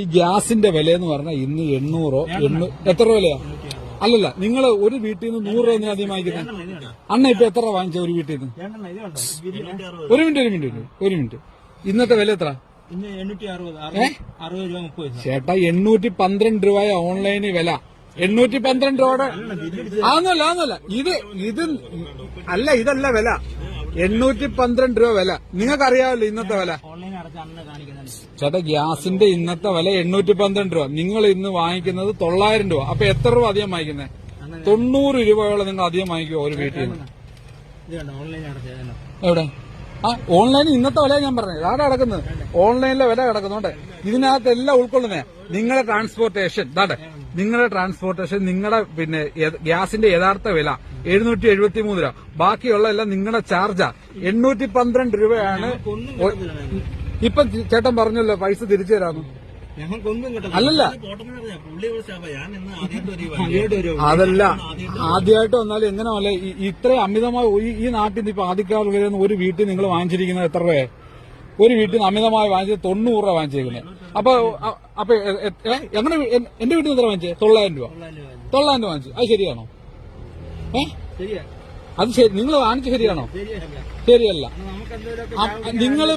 ഈ ഗ്യാസിന്റെ വില എന്ന് പറഞ്ഞാൽ ഇന്ന് 800 എത്ര വിലയാ? അല്ലല്ല, നിങ്ങൾ ഒരു വീട്ടിൽ നിന്ന് 100 രൂപ അധികം വാങ്ങിക്കുന്നത്. അണ്ണ ഇപ്പൊ എത്ര വാങ്ങിച്ച ഒരു വീട്ടിൽ നിന്ന്? ഒരു മിനിറ്റ് ഇന്നത്തെ വില എത്ര? ചേട്ടാ 812 രൂപയ ഓൺലൈന് വില. 812 രൂപയുടെ ആന്നല്ല ഇതല്ല വില. 812 രൂപ വില. നിങ്ങൾക്കറിയാമല്ലോ ഇന്നത്തെ വില. ചേട്ടാ ഗ്യാസിന്റെ ഇന്നത്തെ വില 812 രൂപ. നിങ്ങൾ ഇന്ന് വാങ്ങിക്കുന്നത് 900 രൂപ. അപ്പൊ എത്ര രൂപ അധികം വാങ്ങിക്കുന്നത്? 90 രൂപയോളം നിങ്ങൾ അധികം വാങ്ങിക്കുമോ ഒരു വീട്ടിൽ നിന്ന്? എവിടെ? ഓൺലൈനിൽ ഇന്നത്തെ വില ഞാൻ പറഞ്ഞത്. ആരാ കിടക്കുന്നത്? ഓൺലൈനിലെ വില കിടക്കുന്നുണ്ട്. ഇതിനകത്ത് എല്ലാം ഉൾക്കൊള്ളുന്നേ. നിങ്ങളുടെ ട്രാൻസ്പോർട്ടേഷൻ, നിങ്ങളുടെ പിന്നെ ഗ്യാസിന്റെ യഥാർത്ഥ വില 773 രൂപ. ബാക്കിയുള്ള എല്ലാം നിങ്ങളുടെ ചാർജാ. 812 രൂപയാണ്. ഇപ്പൊ ചേട്ടൻ പറഞ്ഞല്ലോ പൈസ തിരിച്ചു തരാമെന്ന്. അല്ലല്ല, അതല്ല, ആദ്യമായിട്ട് വന്നാലും എങ്ങനെ വല്ല ഇത്രയും അമിതമായി ഈ നാട്ടിൽ നിന്ന് ഇപ്പൊ ആദ്യക്കാർ ഒരു വീട്ടിൽ നിങ്ങൾ വാങ്ങിച്ചിരിക്കുന്നത് എത്ര രൂപയെ? ഒരു വീട്ടിൽ നിന്ന് അമിതമായി വാങ്ങിച്ചത് 90 രൂപ വാങ്ങിച്ചേക്കുന്നത്. അപ്പൊ എങ്ങനെ എന്റെ വീട്ടിൽ നിന്ന് എത്ര വാങ്ങിച്ചേ? 900 രൂപ. 900 രൂപ വാങ്ങിച്ചു. അത് ശരിയാണോ? അത് നിങ്ങൾ വാങ്ങിച്ചു ശരിയാണോ? ശരിയല്ല. നിങ്ങൾ